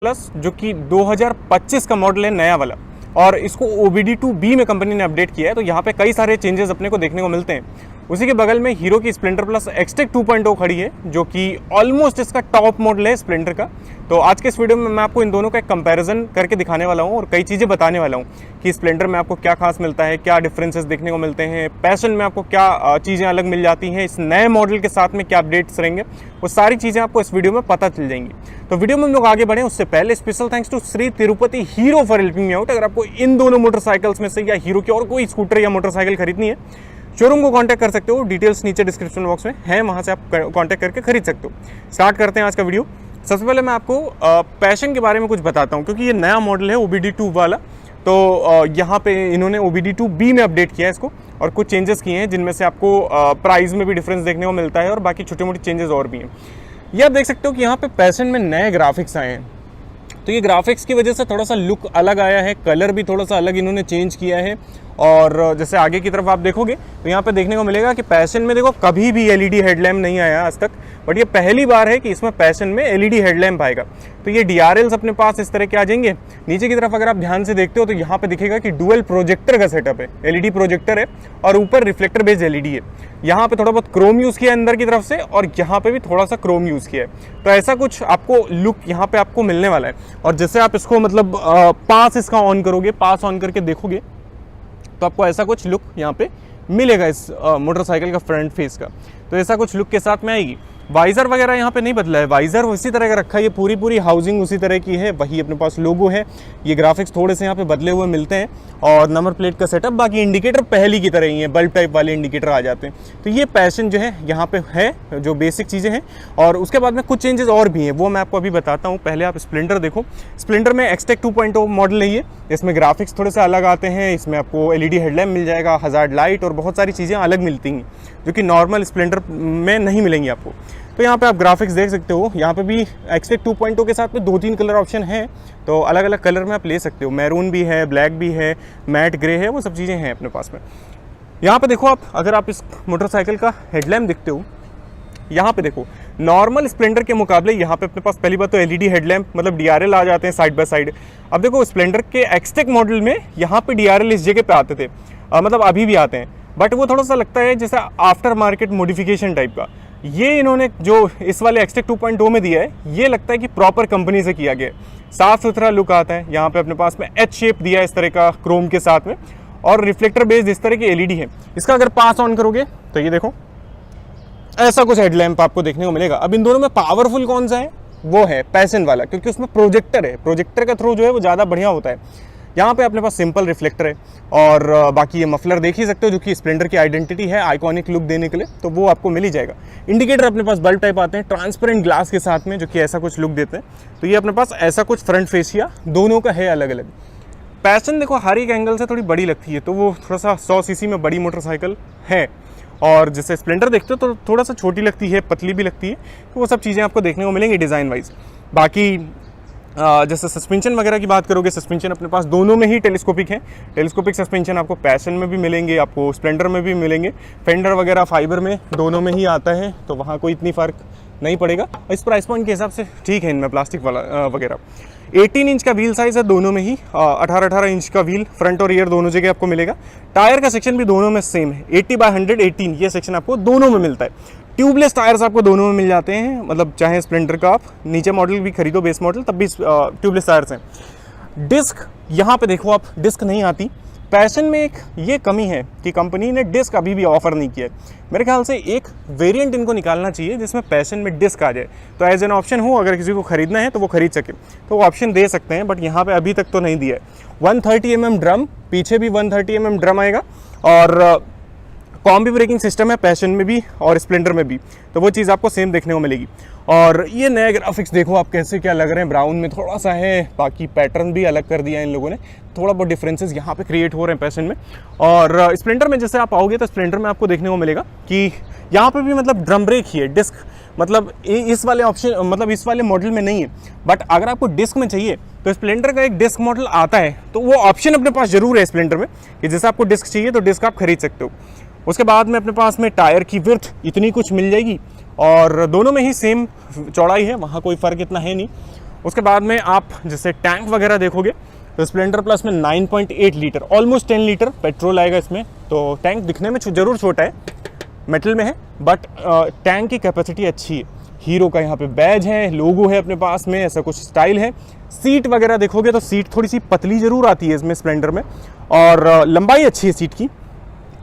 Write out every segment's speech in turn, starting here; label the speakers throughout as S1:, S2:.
S1: Plus जो कि 2025 का मॉडल है, नया वाला, और इसको OBD2B में कंपनी ने अपडेट किया है। तो यहाँ पे कई सारे चेंजेस अपने को देखने को मिलते हैं। उसी के बगल में हीरो की स्प्लेंडर प्लस एक्सटेक 2.0 खड़ी है, जो कि ऑलमोस्ट इसका टॉप मॉडल है स्प्लेंडर का। तो आज के इस वीडियो में मैं आपको इन दोनों का एक कंपैरिजन करके दिखाने वाला हूँ और कई चीज़ें बताने वाला हूँ कि स्प्लेंडर में आपको क्या खास मिलता है, क्या डिफरेंसेस देखने को मिलते हैं, पैशन में आपको क्या चीज़ें अलग मिल जाती हैं, इस नए मॉडल के साथ में क्या अपडेट्स रहेंगे, वो सारी चीज़ें आपको इस वीडियो में पता चल जाएंगी। तो वीडियो में हम लोग आगे बढ़े उससे पहले special thanks to Shri Tirupati Hero for helping me out. अगर आपको इन दोनों मोटरसाइकिल्स में से या हीरो की और कोई स्कूटर या मोटरसाइकिल खरीदनी है, शोरूम को कांटेक्ट कर सकते हो, डिटेल्स नीचे डिस्क्रिप्शन बॉक्स में है, वहां से आप कांटेक्ट करके खरीद सकते हो। स्टार्ट करते हैं आज का वीडियो। सबसे पहले मैं आपको पैशन के बारे में कुछ बताता हूँ, क्योंकि ये नया मॉडल है OBD2 वाला। तो यहाँ पे इन्होंने OBD2B में अपडेट किया है इसको और कुछ चेंजेस किए हैं, जिनमें से आपको प्राइस में भी डिफरेंस देखने को मिलता है और बाकी छोटे मोटे चेंजेस और भी हैं। ये आप देख सकते हो कि यहाँ पे पैशन में नए ग्राफिक्स आए हैं। तो ये ग्राफिक्स की वजह से थोड़ा सा लुक अलग आया है, कलर भी थोड़ा सा अलग इन्होंने चेंज किया है। और जैसे आगे की तरफ आप देखोगे तो यहाँ पे देखने को मिलेगा कि पैशन में देखो कभी भी LED हेडलैम्प नहीं आया आज तक, बट ये पहली बार है कि इसमें पैशन में LED हेडलैम्प आएगा। तो ये DRLs अपने पास इस तरह के आ जाएंगे। नीचे की तरफ अगर आप ध्यान से देखते हो तो यहाँ पे दिखेगा कि डुअल प्रोजेक्टर का सेटअप है, LED प्रोजेक्टर है और ऊपर रिफ्लेक्टर बेस्ड LED है। यहाँ पे थोड़ा बहुत क्रोम यूज़ किया है अंदर की तरफ से और यहाँ पे भी थोड़ा सा क्रोम यूज़ किया है। तो ऐसा कुछ आपको लुक यहाँ पे आपको मिलने वाला है। और जैसे आप इसको मतलब पास इसका ऑन करोगे, पास ऑन करके देखोगे तो आपको ऐसा कुछ लुक यहाँ पे मिलेगा इस मोटरसाइकिल का फ्रंट फेस का। तो ऐसा कुछ लुक के साथ में आएगी। वाइज़र वगैरह यहाँ पे नहीं बदला है, वाइज़र उसी तरह का रखा है, ये पूरी हाउसिंग उसी तरह की है, वही अपने पास लोगो है। ये ग्राफिक्स थोड़े से यहाँ पे बदले हुए मिलते हैं और नंबर प्लेट का सेटअप, बाकी इंडिकेटर पहली की तरह ही है, बल्ब टाइप वाले इंडिकेटर आ जाते हैं। तो ये पैशन जो है यहाँ पे है, जो बेसिक चीज़ें हैं। और उसके बाद में कुछ चेंजेस और भी हैं, वो मैं आपको अभी बताता हूँ। पहले आप स्प्लेंडर देखो। स्प्लेंडर में एक्सटेक 2.0 मॉडल है ये। इसमें ग्राफिक्स थोड़े से अलग आते हैं, इसमें आपको LED हेडलैम्प मिल जाएगा, हज़ार्ड लाइट और बहुत सारी चीज़ें अलग मिलती हैं जो कि नॉर्मल स्प्लेंडर में नहीं मिलेंगी आपको। तो यहाँ पे आप ग्राफिक्स देख सकते हो। यहाँ पे भी एक्सटेक 2.0 के साथ में 2-3 कलर ऑप्शन हैं, तो अलग अलग कलर में आप ले सकते हो। मैरून भी है, ब्लैक भी है, मैट ग्रे है, वो सब चीज़ें हैं अपने पास में। यहाँ पे देखो आप, अगर आप इस मोटरसाइकिल का हेडलैम्प देखते हो, यहाँ पे देखो नॉर्मल स्प्लेंडर के मुकाबले यहाँ पे अपने पास पहली बात तो LED हेडलैम्प मतलब DRL आ जाते हैं साइड बाय साइड। अब देखो स्प्लेंडर के एक्सटेक मॉडल में यहाँ पे DRL इस जगह पे आते थे, मतलब अभी भी आते हैं, बट वो थोड़ा सा लगता है जैसे आफ्टर मार्केट मॉडिफिकेशन टाइप का। ये इन्होंने जो इस वाले एक्सटेक 2.0 में दिया है, ये लगता है कि प्रॉपर कंपनी से किया गया है। साफ सुथरा लुक आता है। यहाँ पे अपने पास में H शेप दिया है इस तरह का क्रोम के साथ में, और रिफ्लेक्टर बेस्ड इस तरह की LED है। इसका अगर पास ऑन करोगे तो ये देखो ऐसा कुछ हेडलैम्प आपको देखने को मिलेगा। अब इन दोनों में पावरफुल कौन सा है, वो है पैशन वाला, क्योंकि उसमें प्रोजेक्टर है। प्रोजेक्टर का थ्रू जो है वो ज़्यादा बढ़िया होता है। यहाँ पे अपने पास सिंपल रिफ्लेक्टर है और बाकी ये मफलर देख ही सकते हो, जो कि स्प्लेंडर की आइडेंटिटी है आइकॉनिक लुक देने के लिए, तो वो आपको मिल ही जाएगा। इंडिकेटर अपने पास बल्ब टाइप आते हैं ट्रांसपेरेंट ग्लास के साथ में, जो कि ऐसा कुछ लुक देते हैं। तो ये अपने पास ऐसा कुछ फ्रंट फेसिया दोनों का है अलग अलग। पैशन देखो हर एक एंगल से थोड़ी बड़ी लगती है, तो वो थोड़ा सा 100 cc में बड़ी मोटरसाइकिल है। और जैसे स्प्लेंडर देखते हो तो थोड़ा सा छोटी लगती है, पतली भी लगती है, तो वो सब चीज़ें आपको देखने को मिलेंगी डिज़ाइन वाइज। बाकी जैसे सस्पेंशन वगैरह की बात करोगे, सस्पेंशन अपने पास दोनों में ही टेलीस्कोपिक है। टेलीस्कोपिक सस्पेंशन आपको पैशन में भी मिलेंगे, आपको स्प्लेंडर में भी मिलेंगे। फेंडर वगैरह फाइबर में दोनों में ही आता है, तो वहाँ कोई इतनी फ़र्क नहीं पड़ेगा। इस प्राइस पॉइंट के हिसाब से ठीक है इनमें प्लास्टिक वाला वगैरह। 18 इंच का व्हील साइज़ है दोनों में ही, 18 इंच का व्हील फ्रंट और रियर दोनों जगह आपको मिलेगा। टायर का सेक्शन भी दोनों में सेम है, 80/118 ये सेक्शन आपको दोनों में मिलता है। ट्यूबलेस टायर्स आपको दोनों में मिल जाते हैं, मतलब चाहे स्प्लेंडर का आप नीचे मॉडल भी खरीदो बेस मॉडल, तब भी ट्यूबलेस टायर्स हैं। डिस्क यहाँ पे देखो आप, डिस्क नहीं आती। पैशन में एक ये कमी है कि कंपनी ने डिस्क अभी भी ऑफर नहीं किया है। मेरे ख्याल से एक वेरिएंट इनको निकालना चाहिए जिसमें पैशन में डिस्क आ जाए, तो एज एन ऑप्शन हो, अगर किसी को खरीदना है तो वो खरीद सके, तो वो ऑप्शन दे सकते हैं, बट यहाँ पे अभी तक तो नहीं दिया है। 130 mm ड्रम, पीछे भी 130 mm ड्रम आएगा और कॉम्बी ब्रेकिंग सिस्टम है पैशन में भी और स्प्लेंडर में भी, तो वो चीज़ आपको सेम देखने को मिलेगी। और ये नए ग्राफिक्स देखो आप कैसे क्या लग रहे हैं। ब्राउन में थोड़ा सा है, बाकी पैटर्न भी अलग कर दिया है इन लोगों ने, थोड़ा बहुत डिफरेंसेस यहाँ पे क्रिएट हो रहे हैं पैशन में। और स्प्लेंडर में जैसे आप आओगे तो स्प्लेंडर में आपको देखने को मिलेगा कि यहाँ पे भी मतलब ड्रम ब्रेक ही है, डिस्क मतलब इस वाले ऑप्शन मतलब इस वाले मॉडल में नहीं है। बट अगर आपको डिस्क में चाहिए तो स्प्लेंडर का एक डिस्क मॉडल आता है, तो वो ऑप्शन अपने पास जरूर है स्प्लेंडर में कि जैसे आपको डिस्क चाहिए तो डिस्क आप खरीद सकते हो। उसके बाद में अपने पास में टायर की विड्थ इतनी कुछ मिल जाएगी और दोनों में ही सेम चौड़ाई है, वहाँ कोई फ़र्क इतना है नहीं। उसके बाद में आप जैसे टैंक वगैरह देखोगे तो स्प्लेंडर प्लस में 9.8 लीटर ऑलमोस्ट 10 लीटर पेट्रोल आएगा इसमें। तो टैंक दिखने में ज़रूर छोटा है, मेटल में है, बट टैंक की कैपेसिटी अच्छी है। हीरो का यहाँ पे बैज है, लोगो है अपने पास में, ऐसा कुछ स्टाइल है। सीट वगैरह देखोगे तो सीट थोड़ी सी पतली ज़रूर आती है इसमें स्प्लेंडर में, और लंबाई अच्छी है सीट की।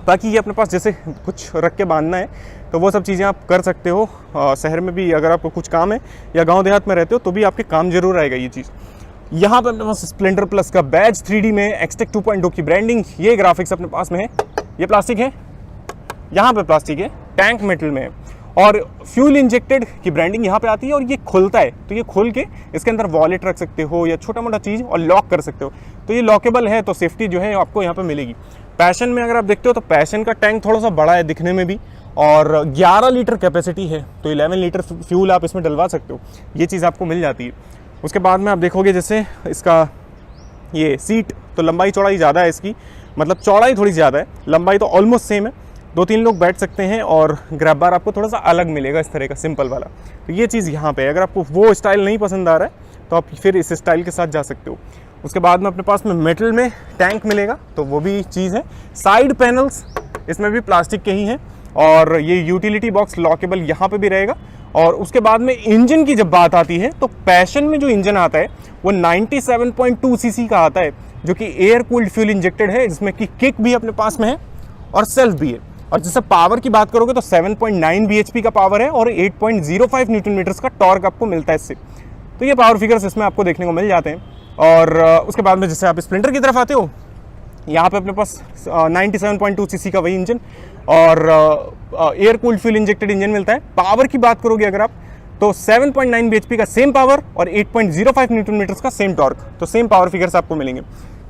S1: बाकी ये अपने पास जैसे कुछ रख के बांधना है तो वो सब चीज़ें आप कर सकते हो। शहर में भी अगर आपको कुछ काम है या गांव देहात में रहते हो तो भी आपके काम जरूर आएगा ये चीज़। यहाँ पे अपने पास स्प्लेंडर प्लस का बैज 3D में, एक्सटेक 2.0 की ब्रांडिंग, ये ग्राफिक्स अपने पास में है। ये प्लास्टिक है, यहाँ पे प्लास्टिक है, टैंक मेटल में है, और फ्यूल इंजेक्टेड की ब्रांडिंग यहाँ पे आती है। और ये खुलता है तो ये खोल के इसके अंदर वॉलेट रख सकते हो या छोटा मोटा चीज़ और लॉक कर सकते हो। तो ये लॉकेबल है, तो सेफ्टी जो है आपको यहाँ पे मिलेगी। पैशन में अगर आप देखते हो तो पैशन का टैंक थोड़ा सा बड़ा है दिखने में भी, और 11 लीटर कैपेसिटी है, तो 11 लीटर फ्यूल आप इसमें डलवा सकते हो। ये चीज़ आपको मिल जाती है। उसके बाद में आप देखोगे जैसे इसका ये सीट, तो लंबाई चौड़ाई ज़्यादा है इसकी, मतलब चौड़ाई थोड़ी ज़्यादा है, लंबाई तो ऑलमोस्ट सेम है। 2-3 लोग बैठ सकते हैं, और ग्रैब बार आपको थोड़ा सा अलग मिलेगा इस तरह का सिंपल वाला। तो ये चीज़ यहाँ पे, अगर आपको वो स्टाइल नहीं पसंद आ रहा है तो आप फिर इस स्टाइल के साथ जा सकते हो। उसके बाद में अपने पास में मेटल में टैंक मिलेगा, तो वो भी चीज़ है। साइड पैनल्स इसमें भी प्लास्टिक के ही हैं, और ये यूटिलिटी बॉक्स लॉकेबल यहाँ पे भी रहेगा। और उसके बाद में इंजन की जब बात आती है तो पैशन में जो इंजन आता है वो 97.2 सीसी का आता है, जो कि एयर कूल्ड फ्यूल इंजेक्टेड है, जिसमें कि किक भी अपने पास में है और सेल्फ भी है। और जैसे पावर की बात करोगे तो 7.9 bhp का पावर है और 8.05 न्यूटन मीटर्स का टॉर्क आपको मिलता है इससे। तो ये पावर फिगर्स इसमें आपको देखने को मिल जाते हैं। और उसके बाद में जैसे आप स्प्लेंडर की तरफ आते हो, यहाँ पे अपने पास 97.2 सीसी का वही इंजन और air cooled fuel injected engine मिलता है। पावर की बात करोगे अगर आप तो 7.9 bhp का सेम पावर और 8.05 न्यूटन मीटर्स का सेम टॉर्क, तो सेम पावर फिगर्स आपको मिलेंगे।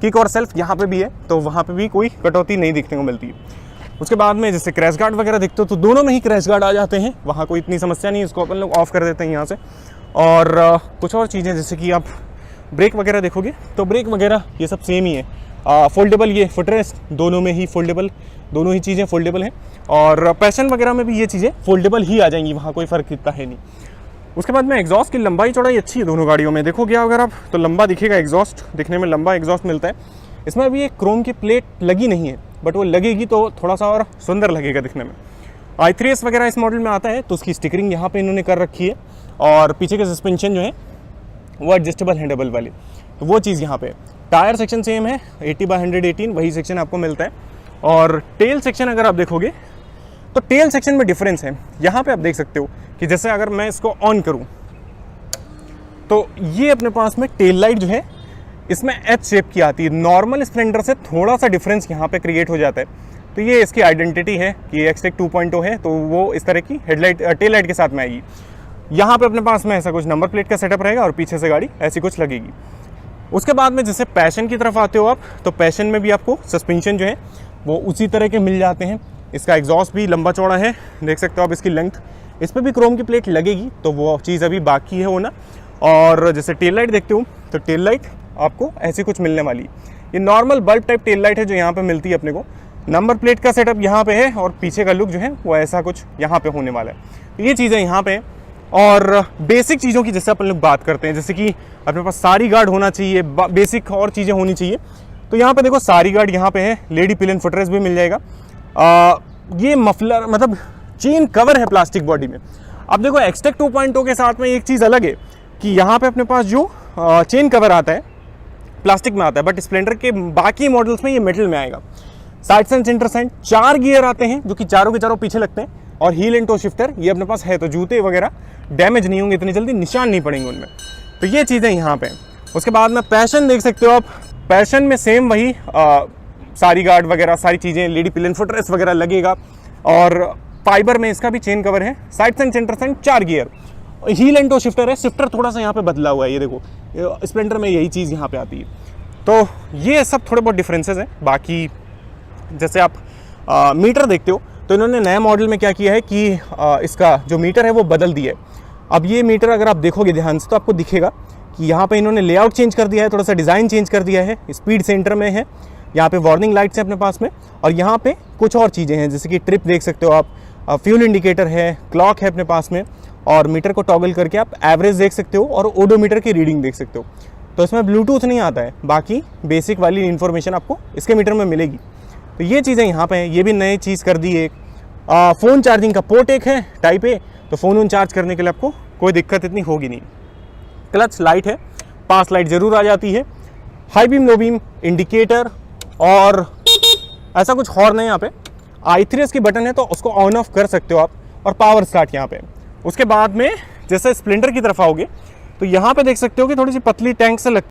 S1: किक और सेल्फ यहाँ पे भी है, तो वहाँ पे भी कोई कटौती नहीं देखने को मिलती है। उसके बाद में जैसे क्रैश गार्ड वगैरह देखते हो तो दोनों में ही क्रैश गार्ड आ जाते हैं, वहाँ कोई इतनी समस्या नहीं है, इसको अपन लोग ऑफ कर देते हैं यहाँ से। और कुछ और चीज़ें जैसे कि आप ब्रेक वगैरह देखोगे तो ब्रेक वगैरह ये सब सेम ही है। फोल्डेबल, ये फुटरेस्ट दोनों में ही फोल्डेबल, दोनों ही चीज़ें फोल्डेबल हैं। और पैशन वगैरह में भी ये चीज़ें फोल्डेबल ही आ जाएंगी, वहाँ कोई फ़र्क इतना है नहीं। उसके बाद में एग्जॉस्ट की लंबाई चौड़ाई अच्छी है दोनों गाड़ियों में, देखोगे अगर आप तो लंबा दिखेगा एग्जॉस्ट, दिखने में लंबा एग्जॉस्ट मिलता है। इसमें अभी एक क्रोम की प्लेट लगी नहीं है, बट वो लगेगी तो थोड़ा सा और सुंदर लगेगा दिखने में। i3s वगैरह इस मॉडल में आता है, तो उसकी स्टिकरिंग यहाँ पे इन्होंने कर रखी है। और पीछे के सस्पेंशन जो है वो एडजस्टेबल है डबल वाले, तो वो चीज़ यहाँ पे। टायर सेक्शन सेम है, 80/118 वही सेक्शन आपको मिलता है। और टेल सेक्शन अगर आप देखोगे तो टेल सेक्शन में डिफरेंस है। यहाँ पे आप देख सकते हो कि जैसे अगर मैं इसको ऑन करूँ तो ये अपने पास में टेल लाइट जो है इसमें एच शेप की आती है। नॉर्मल स्प्लेंडर से थोड़ा सा डिफरेंस यहाँ पे क्रिएट हो जाता है, तो ये इसकी आइडेंटिटी है कि ये एक्सटेक 2.0 है, तो वो इस तरह की हेडलाइट टेल लाइट के साथ में आएगी। यहाँ पे अपने पास में ऐसा कुछ नंबर प्लेट का सेटअप रहेगा और पीछे से गाड़ी ऐसी कुछ लगेगी। उसके बाद में जैसे पैशन की तरफ आते हो आप, तो पैशन में भी आपको सस्पेंशन जो है वो उसी तरह के मिल जाते हैं। इसका एग्जॉस्ट भी लंबा चौड़ा है, देख सकते हो आप इसकी लेंथ। इस पर भी क्रोम की प्लेट लगेगी, तो वो चीज़ अभी बाकी है होना। और जैसे टेल लाइट देखते हो तो टेल लाइट आपको ऐसी कुछ मिलने वाली। ये normal bulb type tail light है जो यहाँ पे मिलती है अपने को। नंबर प्लेट का सेटअप यहाँ पे है और पीछे का लुक जो है वो ऐसा कुछ यहाँ पे होने वाला है। तो ये चीज़ें यहाँ पे। और बेसिक चीज़ों की जैसे अपन लोग बात करते हैं, जैसे कि अपने पास सारी गार्ड होना चाहिए, बेसिक और चीज़ें होनी चाहिए। तो यहाँ पे देखो सारी गार्ड यहाँ पे है, लेडी पिलन फुटरेस्ट भी मिल जाएगा। ये मफलर मतलब चेन कवर है प्लास्टिक बॉडी में। अब देखो एक्सटेक 2.0 के साथ में एक चीज़ अलग है कि यहाँ पे अपने पास जो चेन कवर आता है प्लास्टिक में आता है, बट स्प्लेंडर के बाकी मॉडल्स में ये मेटल में आएगा। Side stand centre stand 4 gear आते हैं जो कि चारों के चारों पीछे लगते हैं, और हील एंड टो शिफ्टर ये अपने पास है, तो जूते वगैरह डैमेज नहीं होंगे इतनी जल्दी, निशान नहीं पड़ेंगे उनमें। तो ये चीज़ें यहाँ पे। उसके बाद में पैशन देख सकते हो आप, पैशन में सेम वही सारी गार्ड वगैरह सारी चीज़ें, लेडी पिलन फुटरेस्ट वगैरह लगेगा। और फाइबर में इसका भी चेन कवर है। Side stand centre stand 4 gear, heel and toe shifter है। शिफ्टर थोड़ा सा यहाँ पे बदला हुआ है, ये देखो स्प्लेंडर में यही चीज़ यहाँ पे आती है। तो ये सब थोड़े बहुत डिफरेंसेस हैं। बाकी जैसे आप मीटर देखते हो तो इन्होंने नए मॉडल में क्या किया है कि इसका जो मीटर है वो बदल दिया है। अब ये मीटर अगर आप देखोगे ध्यान से तो आपको दिखेगा कि यहाँ पे इन्होंने लेआउट चेंज कर दिया है, थोड़ा सा डिज़ाइन चेंज कर दिया है। स्पीड सेंटर में है, यहाँ पे वार्निंग लाइट्स हैं अपने पास में, और यहाँ पे कुछ और चीज़ें हैं जैसे कि ट्रिप देख सकते हो आप, फ्यूल इंडिकेटर है, क्लॉक है अपने पास में, और मीटर को टॉगल करके आप एवरेज देख सकते हो और ओडोमीटर की रीडिंग देख सकते हो। तो इसमें ब्लूटूथ नहीं आता है, बाकी बेसिक वाली इन्फॉर्मेशन आपको इसके मीटर में मिलेगी। तो ये चीज़ें यहाँ पे हैं, ये भी नई चीज़ कर दी है। फ़ोन चार्जिंग का पोर्ट एक है टाइप ए, तो फ़ोन उन चार्ज करने के लिए आपको कोई दिक्कत इतनी होगी नहीं। क्लच लाइट है, पास लाइट ज़रूर आ जाती है, high beam low beam indicator, और ऐसा कुछ हॉर्न है यहाँ पे। I3S की बटन है तो उसको ऑन ऑफ कर सकते हो आप, और पावर स्टार्ट यहाँ पे। उसके बाद में जैसे स्प्लेंडर की तरफ आओगे तो यहाँ पे देख सकते हो कि थोड़ी सी पतली टैंक से लगती